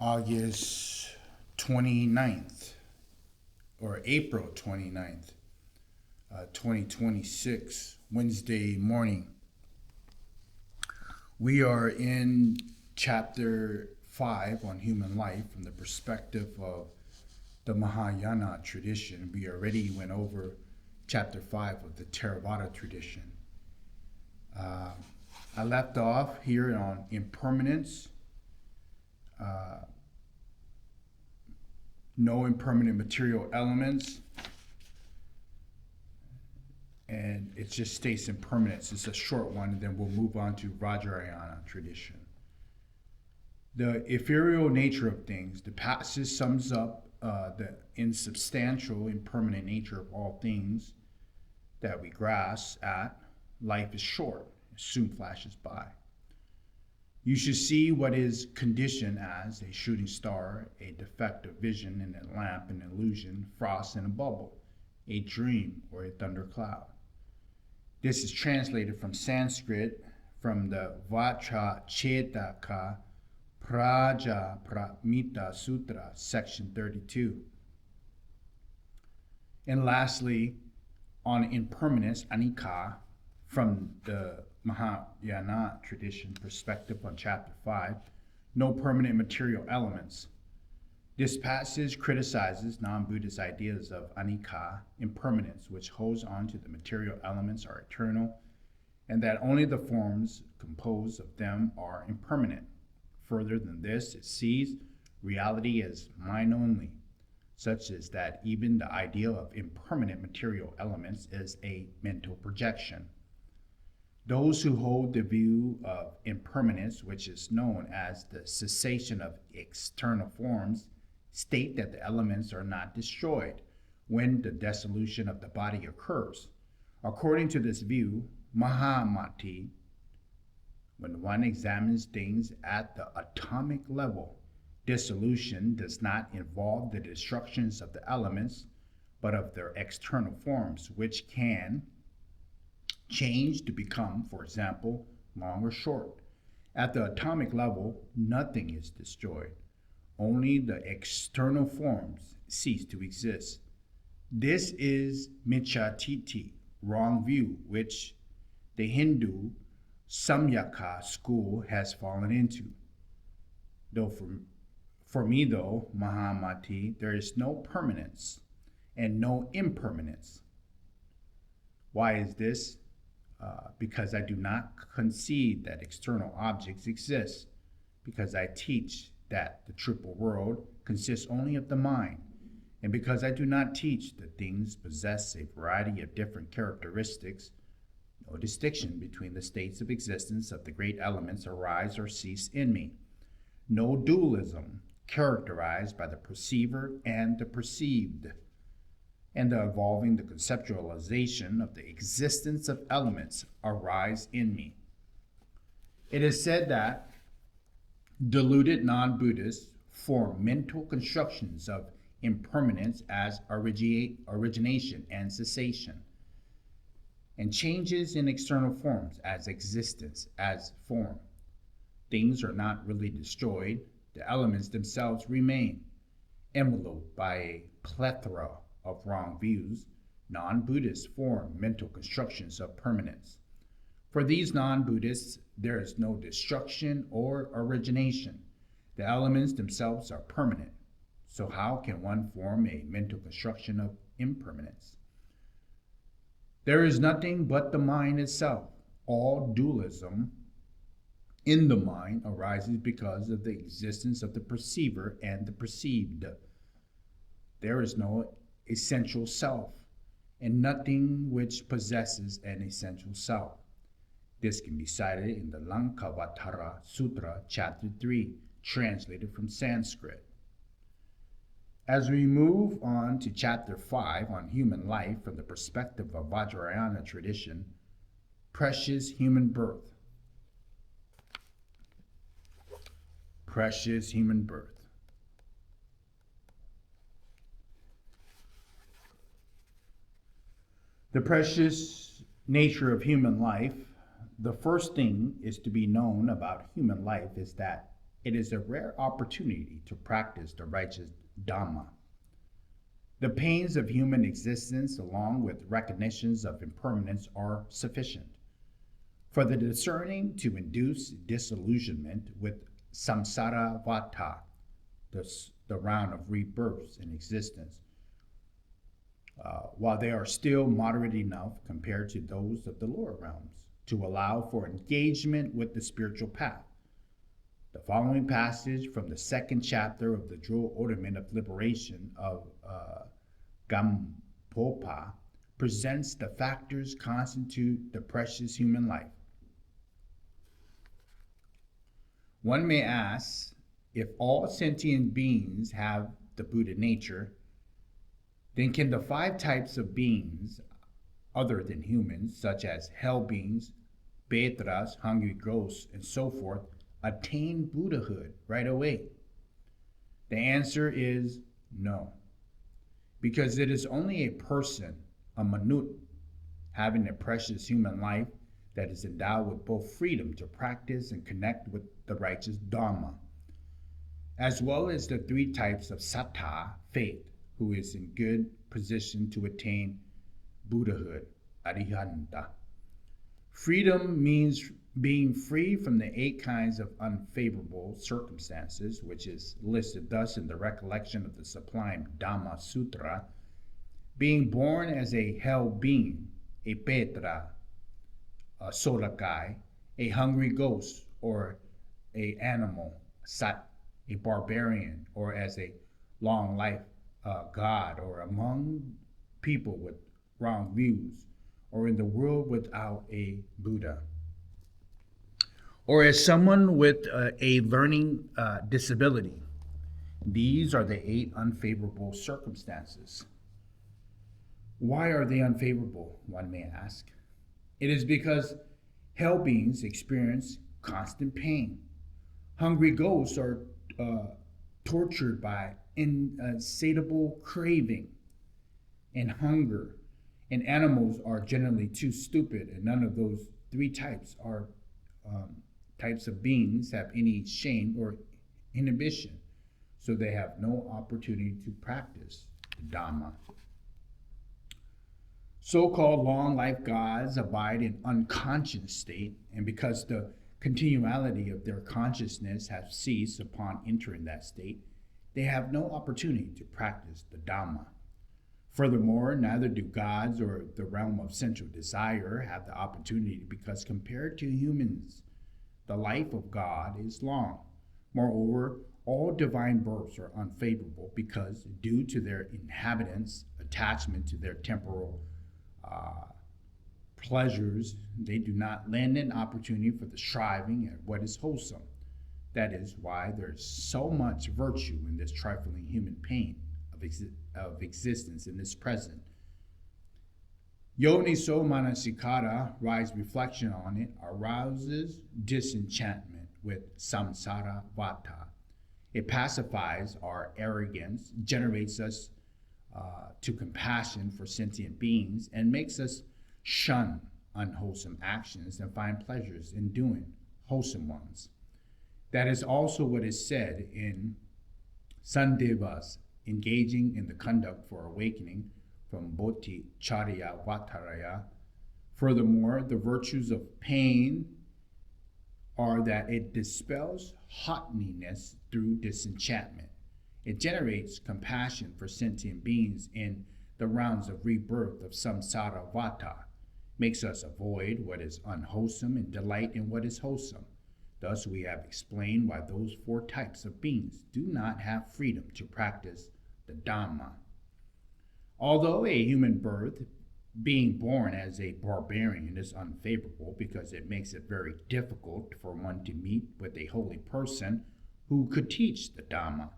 August 29th or April 29th, 2026, Wednesday morning. We are in chapter 5 on human life from the perspective of the Mahayana tradition. We already went over chapter 5 of the Theravada tradition. I left off here on impermanence. No impermanent material elements, and it just states impermanence. It's a short one, and then we'll move on to Vajrayana tradition. The ethereal nature of things. The passage sums up the insubstantial, impermanent nature of all things that we grasp at. Life is short, it soon flashes by. You should see what is conditioned as a shooting star, a defect of vision in a lamp, an illusion, frost in a bubble, a dream, or a thundercloud. This is translated from Sanskrit from the Vajrachetaka Prajaparamita Sutra, section 32. And lastly, on impermanence, anicca, from the Mahayana tradition perspective on chapter 5, no permanent material elements. This passage criticizes non-Buddhist ideas of anicca, impermanence, which holds on to the material elements are eternal, and that only the forms composed of them are impermanent. Further than this, it sees reality as mind only, such as that even the idea of impermanent material elements is a mental projection. Those who hold the view of impermanence, which is known as the cessation of external forms, state that the elements are not destroyed when the dissolution of the body occurs. According to this view, Mahamati, when one examines things at the atomic level, dissolution does not involve the destructions of the elements, but of their external forms, which can change to become, for example, long or short. At the atomic level, nothing is destroyed. Only the external forms cease to exist. This is Michatiti, wrong view, which the Hindu Samyaka school has fallen into. Though for me, though, Mahamati, there is no permanence and no impermanence. Why is this? Because I do not concede that external objects exist, because I teach that the triple world consists only of the mind, and because I do not teach that things possess a variety of different characteristics, no distinction between the states of existence of the great elements arise or cease in me, no dualism characterized by the perceiver and the perceived, and the evolving the conceptualization of the existence of elements arise in me. It is said that deluded non-Buddhists form mental constructions of impermanence as origination and cessation, and changes in external forms as existence, as form. Things are not really destroyed, the elements themselves remain, enveloped by a plethora of wrong views. Non-Buddhists form mental constructions of permanence. For these non-Buddhists, there is no destruction or origination. The elements themselves are permanent. So how can one form a mental construction of impermanence? There is nothing but the mind itself. All dualism in the mind arises because of the existence of the perceiver and the perceived. There is no essential self, and nothing which possesses an essential self. This can be cited in the Lankavatara Sutra, chapter 3, translated from Sanskrit. As we move on to chapter 5 on human life from the perspective of Vajrayana tradition, precious human birth. Precious human birth. The precious nature of human life, the first thing is to be known about human life is that it is a rare opportunity to practice the righteous Dhamma. The pains of human existence, along with recognitions of impermanence, are sufficient for the discerning to induce disillusionment with samsara vata, the round of rebirths in existence, while they are still moderate enough compared to those of the lower realms to allow for engagement with the spiritual path. The following passage from the second chapter of the Jewel Ornament of Liberation of Gampopa presents the factors constitute the precious human life. One may ask, if all sentient beings have the Buddha nature, then can the 5 types of beings other than humans, such as hell beings, Petras, hungry ghosts, and so forth, attain Buddhahood right away? The answer is no, because it is only a person, a manut, having a precious human life that is endowed with both freedom to practice and connect with the righteous Dharma, as well as the 3 types of sattva, faith, who is in good position to attain Buddhahood, Arihanta. Freedom means being free from the 8 kinds of unfavorable circumstances, which is listed thus in the recollection of the sublime Dhamma Sutra. Being born as a hell being, a Petra, a Sorakai, a hungry ghost, or a animal, Sat, a barbarian, or as a long life god, or among people with wrong views, or in the world without a Buddha, or as someone with a learning disability. These are the 8 unfavorable circumstances. Why are they unfavorable, one may ask? It is because hell beings experience constant pain. Hungry ghosts are tortured by insatiable craving and hunger, and animals are generally too stupid, and none of those 3 types are types of beings have any shame or inhibition, so they have no opportunity to practice the Dhamma. So-called long life gods abide in unconscious state, and because the continuality of their consciousness has ceased upon entering that state, they have no opportunity to practice the Dhamma. Furthermore, neither do gods or the realm of sensual desire have the opportunity, because compared to humans, the life of God is long. Moreover, all divine births are unfavorable because, due to their inhabitants' attachment to their temporal pleasures, they do not lend an opportunity for the striving at what is wholesome. That is why there is so much virtue in this trifling human pain of existence in this present. Yoniso Manasikara, wise reflection on it, arouses disenchantment with samsara vata. It pacifies our arrogance, generates us to compassion for sentient beings, and makes us shun unwholesome actions and find pleasures in doing wholesome ones. That is also what is said in Sandevas, engaging in the conduct for awakening from Bodhicharya Vataraya. Furthermore, the virtues of pain are that it dispels haughtiness through disenchantment. It generates compassion for sentient beings in the rounds of rebirth of samsara vata, makes us avoid what is unwholesome and delight in what is wholesome. Thus, we have explained why those 4 types of beings do not have freedom to practice the Dhamma. Although a human birth, being born as a barbarian, is unfavorable because it makes it very difficult for one to meet with a holy person who could teach the Dhamma.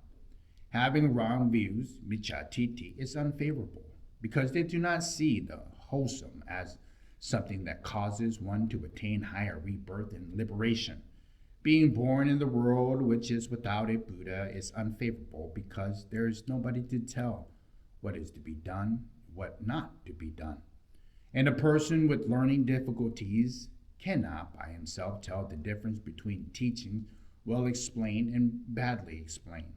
Having wrong views, michatiti, is unfavorable because they do not see the wholesome as something that causes one to attain higher rebirth and liberation. Being born in the world which is without a Buddha is unfavorable because there is nobody to tell what is to be done, what not to be done. And a person with learning difficulties cannot by himself tell the difference between teachings well explained and badly explained.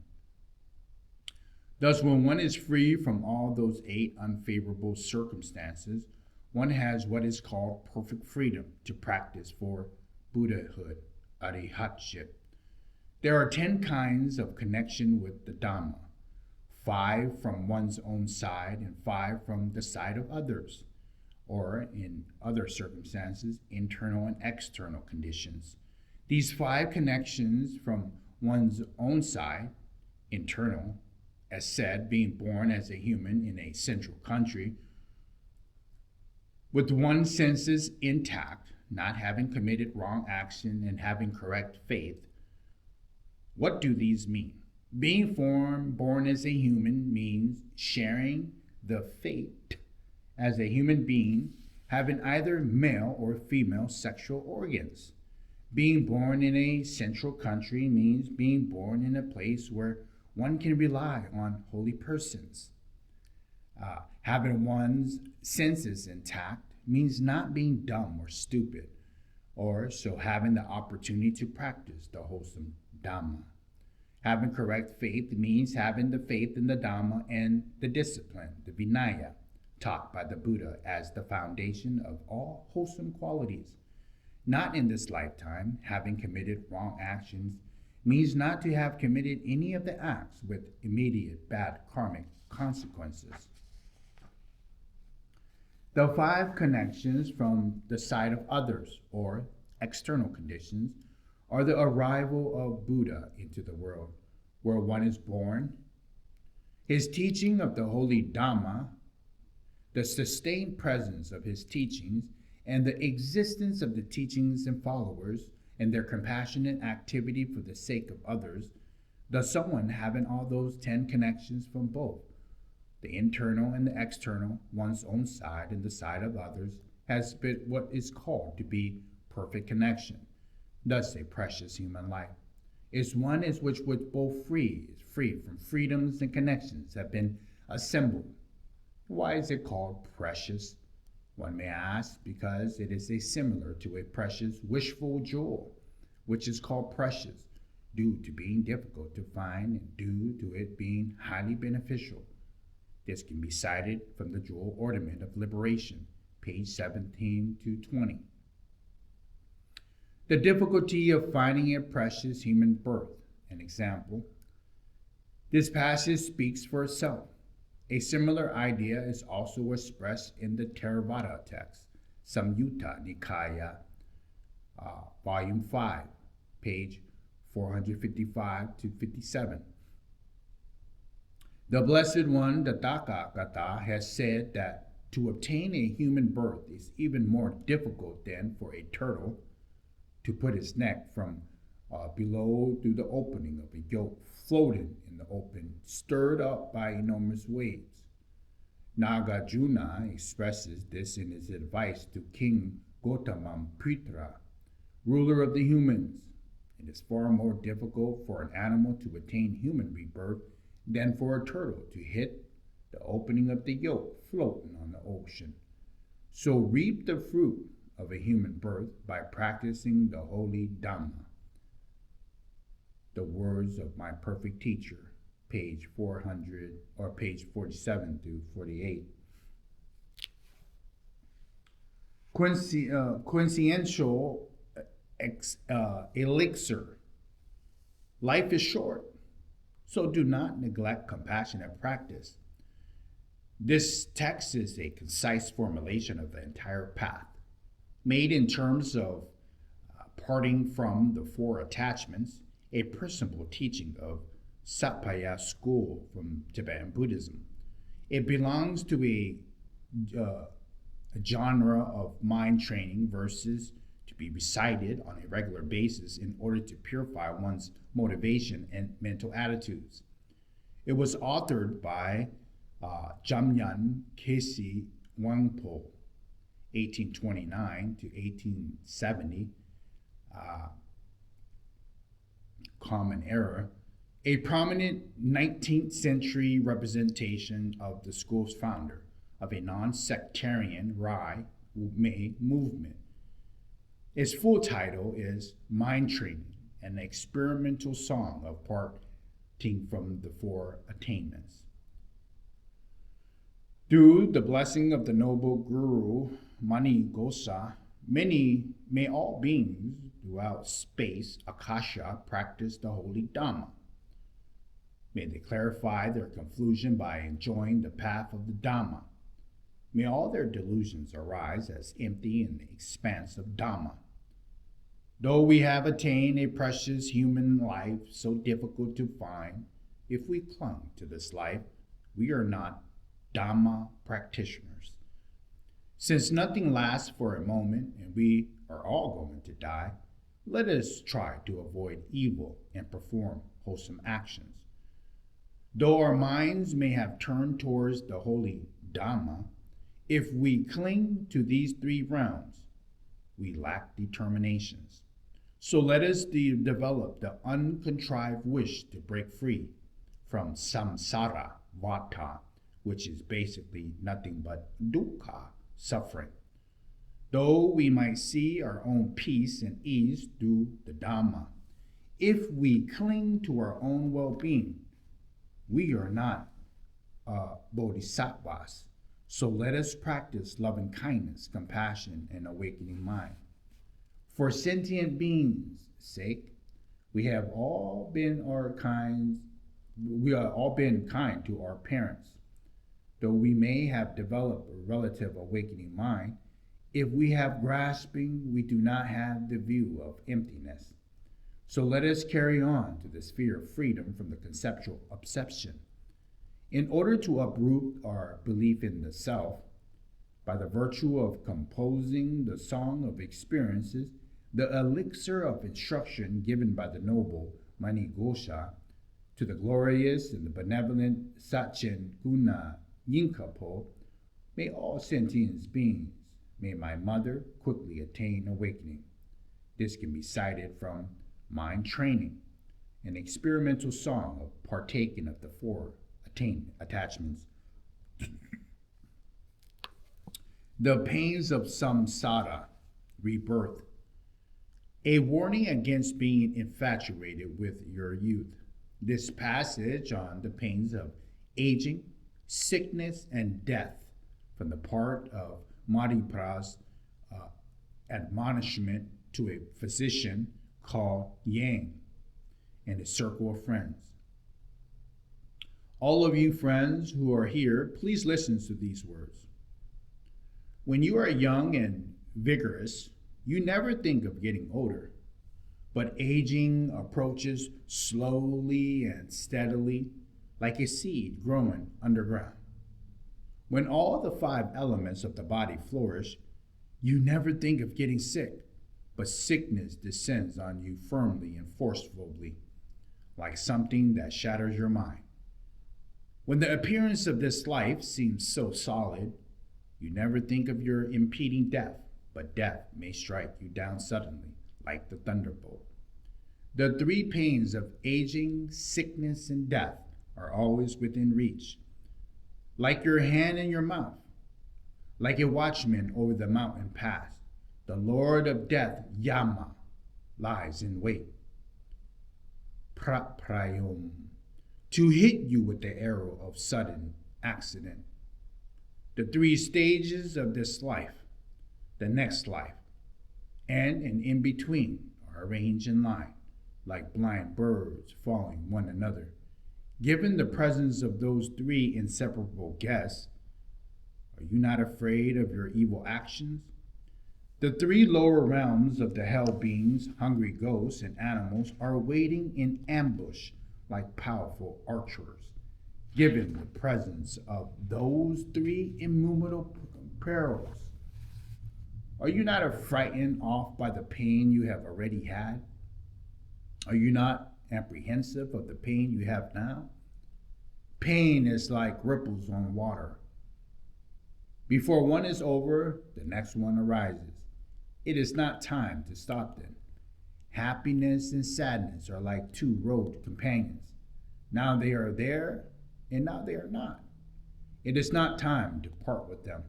Thus, when one is free from all those 8 unfavorable circumstances, one has what is called perfect freedom to practice for Buddhahood, Arihatship. There are 10 kinds of connection with the Dhamma, 5 from one's own side and 5 from the side of others, or in other circumstances, internal and external conditions. These 5 connections from one's own side, internal, as said, being born as a human in a central country, with one's senses intact, not having committed wrong action and having correct faith. What do these mean? Being born as a human means sharing the fate as a human being, having either male or female sexual organs. Being born in a central country means being born in a place where one can rely on holy persons. Having one's senses intact means not being dumb or stupid, or so having the opportunity to practice the wholesome Dhamma. Having correct faith means having the faith in the Dhamma and the discipline, the Vinaya, taught by the Buddha as the foundation of all wholesome qualities. Not in this lifetime, having committed wrong actions means not to have committed any of the acts with immediate bad karmic consequences. The 5 connections from the side of others, or external conditions, are the arrival of Buddha into the world, where one is born, his teaching of the holy Dhamma, the sustained presence of his teachings, and the existence of the teachings and followers, and their compassionate activity for the sake of others, thus someone having all those 10 connections from both, the internal and the external, one's own side and the side of others, has been what is called to be perfect connection, thus a precious human life. Is one is which with both free from freedoms and connections have been assembled. Why is it called precious? One may ask, because it is similar to a precious wishful jewel, which is called precious, due to being difficult to find and due to it being highly beneficial. This can be cited from the Jewel Ornament of Liberation, page 17 to 20. The difficulty of finding a precious human birth, an example. This passage speaks for itself. A similar idea is also expressed in the Theravada text, Samyutta Nikaya, volume 5, page 455 to 57. The Blessed One, the Tathagata, has said that to obtain a human birth is even more difficult than for a turtle to put its neck from below through the opening of a yoke floating in the open, stirred up by enormous waves. Nagarjuna expresses this in his advice to King Gautamaputta, ruler of the humans. It is far more difficult for an animal to attain human rebirth than for a turtle to hit the opening of the yoke floating on the ocean. So reap the fruit of a human birth by practicing the holy Dhamma. The words of my perfect teacher, page 400 or page 47 through 48. Quintessential elixir. Life is short, so do not neglect compassionate practice. This text is a concise formulation of the entire path, made in terms of parting from the 4 attachments, a principal teaching of Sapaya school from Tibetan Buddhism. It belongs to a genre of mind training verses to be recited on a regular basis in order to purify one's motivation and mental attitudes. It was authored by Jamyang Kesi Wangpo, 1829 to 1870, Common Era, a prominent 19th century representation of the school's founder of a non-sectarian Rai movement. Its full title is Mind Training, an experimental song of parting from the four attainments. Through the blessing of the noble Guru Mani Ghosa, may all beings throughout space, Akasha, practice the holy Dhamma. May they clarify their confusion by enjoying the path of the Dhamma. May all their delusions arise as empty in the expanse of Dhamma. Though we have attained a precious human life so difficult to find, if we clung to this life, we are not Dhamma practitioners. Since nothing lasts for a moment and we are all going to die, let us try to avoid evil and perform wholesome actions. Though our minds may have turned towards the holy Dhamma, if we cling to these three realms, we lack determinations. So let us develop the uncontrived wish to break free from samsara, vata, which is basically nothing but dukkha, suffering. Though we might see our own peace and ease through the Dhamma, if we cling to our own well-being, we are not bodhisattvas. So let us practice loving kindness, compassion, and awakening mind. For sentient beings' sake, we have all been kind to our parents. Though we may have developed a relative awakening mind, if we have grasping, we do not have the view of emptiness. So let us carry on to the sphere of freedom from the conceptual obsession. In order to uproot our belief in the self, by the virtue of composing the song of experiences, the elixir of instruction given by the noble Mani Ghosa to the glorious and the benevolent Sachen Guna Yinkapo, may all sentient beings, may my mother quickly attain awakening. This can be cited from Mind Training, an experimental song of partaking of the four attachments. The pains of samsara, rebirth, a warning against being infatuated with your youth. This passage on the pains of aging, sickness, and death from the part of Madhipra's admonishment to a physician called Yang and his circle of friends. All of you friends who are here, please listen to these words. When you are young and vigorous, you never think of getting older, but aging approaches slowly and steadily, like a seed growing underground. When all the five elements of the body flourish, you never think of getting sick, but sickness descends on you firmly and forcefully, like something that shatters your mind. When the appearance of this life seems so solid, you never think of your impending death, but death may strike you down suddenly, like the thunderbolt. The three pains of aging, sickness, and death are always within reach, like your hand in your mouth, like a watchman over the mountain pass. The Lord of Death, Yama, lies in wait, Praprayom, to hit you with the arrow of sudden accident. The three stages of this life, the next life, and an in-between are arranged in line, like blind birds following one another. Given the presence of those three inseparable guests, are you not afraid of your evil actions? The three lower realms of the hell beings, hungry ghosts, and animals are waiting in ambush like powerful archers. Given the presence of those three immovable perils, are you not frightened off by the pain you have already had? Are you not apprehensive of the pain you have now? Pain is like ripples on water. Before one is over, the next one arises. It is not time to stop them. Happiness and sadness are like two road companions. Now they are there, and now they are not. It is not time to part with them.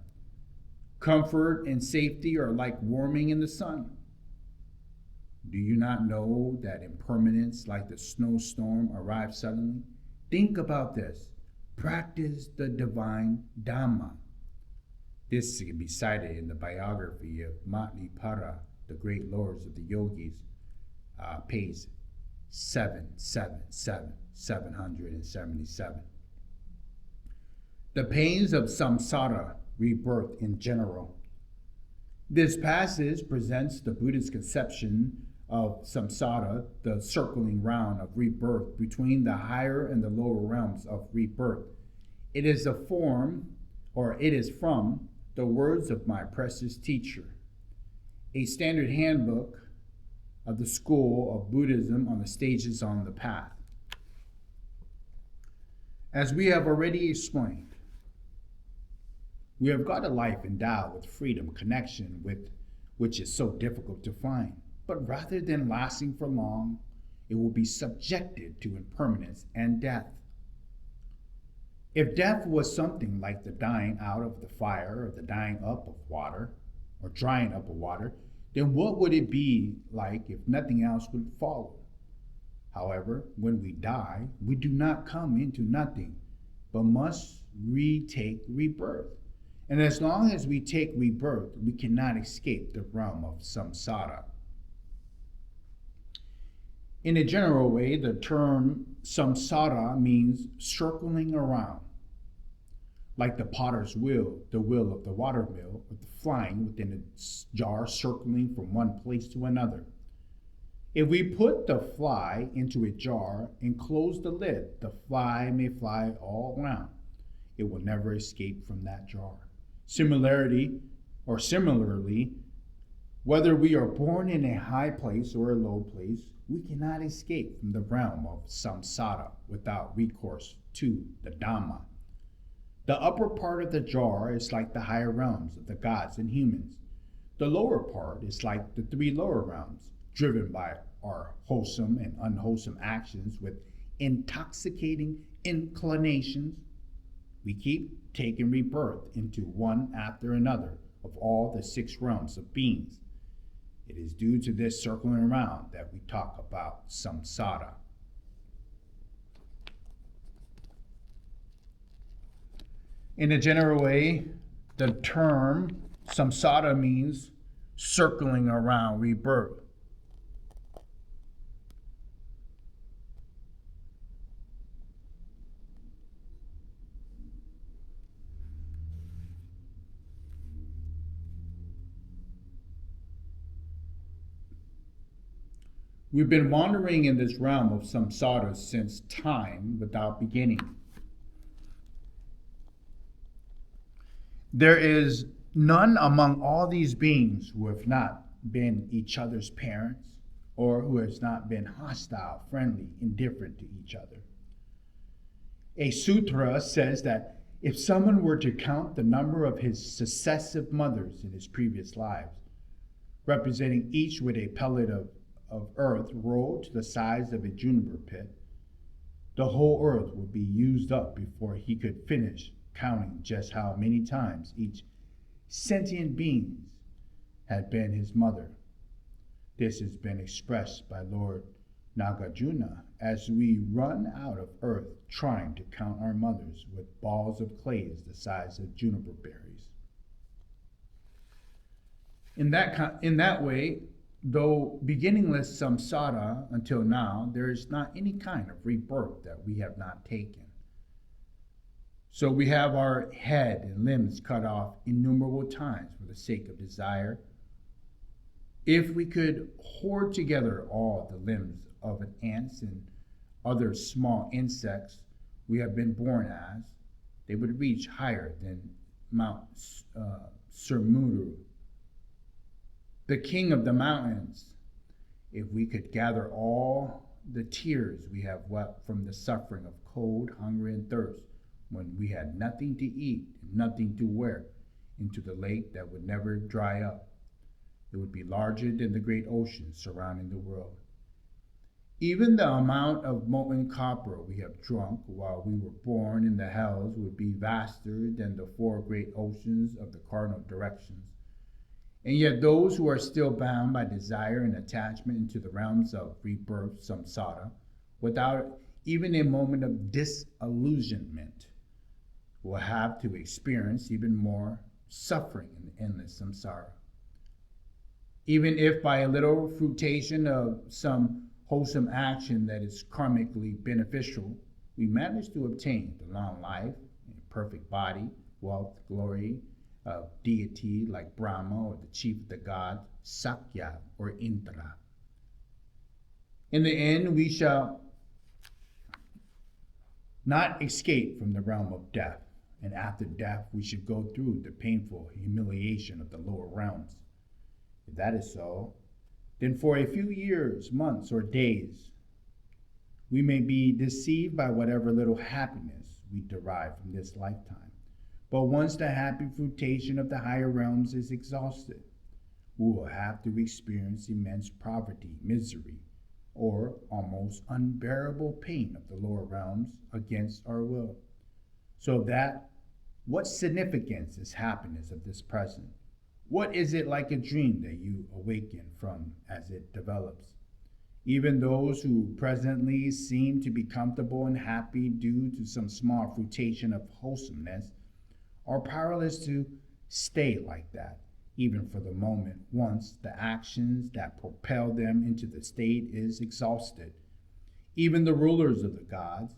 Comfort and safety are like warming in the sun. Do you not know that impermanence, like the snowstorm, arrives suddenly? Think about this. Practice the divine Dhamma. This can be cited in the biography of Matlipara, the great lords of the yogis, page 777. The pains of samsara, rebirth in general. This passage presents the Buddhist conception of samsara, the circling round of rebirth between the higher and the lower realms of rebirth. It is from the words of my precious teacher, a standard handbook of the school of Buddhism on the stages on the path. As we have already explained, we have got a life endowed with freedom, connection with which is so difficult to find. But rather than lasting for long, it will be subjected to impermanence and death. If death was something like the dying out of the fire or the dying up of water or drying up of water, then what would it be like if nothing else would follow? However, when we die, we do not come into nothing, but must retake rebirth. And as long as we take rebirth, we cannot escape the realm of samsara. In a general way, the term samsara means circling around, like the potter's wheel, the wheel of the water mill, with the flying within a jar circling from one place to another. If we put the fly into a jar and close the lid, the fly may fly all around. It will never escape from that jar. Similarly, whether we are born in a high place or a low place, we cannot escape from the realm of samsara without recourse to the Dhamma. The upper part of the jar is like the higher realms of the gods and humans. The lower part is like the three lower realms, driven by our wholesome and unwholesome actions with intoxicating inclinations. We keep taking rebirth into one after another of all the 6 realms of beings. It is due to this circling around that we talk about samsara. In a general way, the term samsara means circling around rebirth. We've been wandering in this realm of samsara since time without beginning. There is none among all these beings who have not been each other's parents or who has not been hostile, friendly, indifferent to each other. A sutra says that if someone were to count the number of his successive mothers in his previous lives, representing each with a pellet of earth rolled to the size of a juniper pit, the whole earth would be used up before he could finish counting just how many times each sentient being had been his mother. This has been expressed by Lord Nagarjuna as we run out of earth trying to count our mothers with balls of clay the size of juniper berries. In that way, though beginningless samsara until now, there is not any kind of rebirth that we have not taken. So we have our head and limbs cut off innumerable times for the sake of desire. If we could hoard together all the limbs of an ants and other small insects we have been born as, they would reach higher than Mount Surmuru, the king of the mountains. If we could gather all the tears we have wept from the suffering of cold, hunger, and thirst, when we had nothing to eat and nothing to wear, into the lake that would never dry up, it would be larger than the great ocean surrounding the world. Even the amount of molten copper we have drunk while we were born in the hells would be vaster than the 4 great oceans of the cardinal directions. And yet those who are still bound by desire and attachment into the realms of rebirth, samsara, without even a moment of disillusionment, will have to experience even more suffering in the endless samsara. Even if by a little fruition of some wholesome action that is karmically beneficial, we manage to obtain the long life, perfect body, wealth, glory of deity like Brahma or the chief of the gods, Sakya or Indra. In the end, we shall not escape from the realm of death, and after death, we should go through the painful humiliation of the lower realms. If that is so, then for a few years, months, or days, we may be deceived by whatever little happiness we derive from this lifetime. But once the happy fruition of the higher realms is exhausted, we will have to experience immense poverty, misery, or almost unbearable pain of the lower realms against our will. So that, what significance is happiness of this present? What is it like a dream that you awaken from as it develops? Even those who presently seem to be comfortable and happy due to some small fruition of wholesomeness are powerless to stay like that, even for the moment, once the actions that propel them into the state is exhausted. Even the rulers of the gods,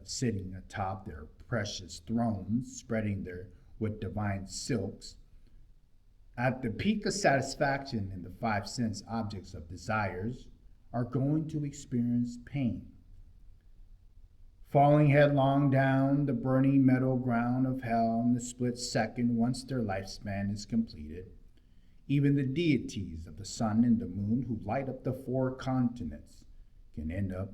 sitting atop their precious thrones, spreading their with divine silks, at the peak of satisfaction in the five sense objects of desires, are going to experience pain. Falling headlong down the burning metal ground of hell in the split second once their lifespan is completed, even the deities of the sun and the moon who light up the four continents can end up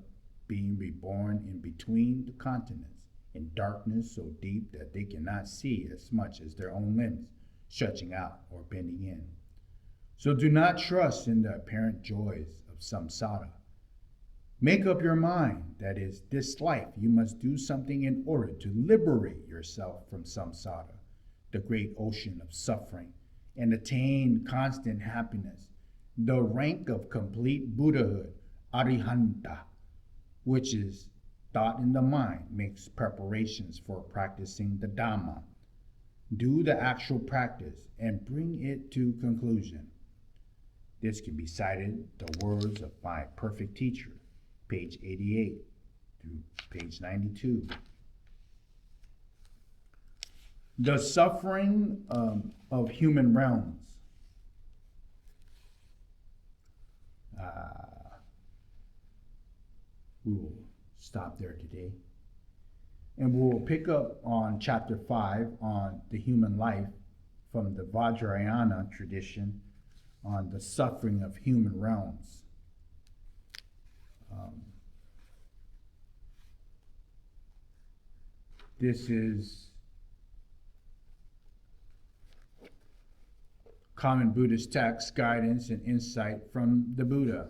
being reborn in between the continents in darkness so deep that they cannot see as much as their own limbs stretching out or bending in. So do not trust in the apparent joys of samsara. Make up your mind that is, this life you must do something in order to liberate yourself from samsara, the great ocean of suffering, and attain constant happiness, the rank of complete Buddhahood, Arihanta, which is thought in the mind, makes preparations for practicing the Dhamma. Do the actual practice and bring it to conclusion. This can be cited the words of my perfect teacher, page 88 through page 92. The suffering of human realms. We will stop there today. And we'll pick up on chapter 5 on the human life from the Vajrayana tradition on the suffering of human realms. This is common Buddhist text, guidance, and insight from the Buddha.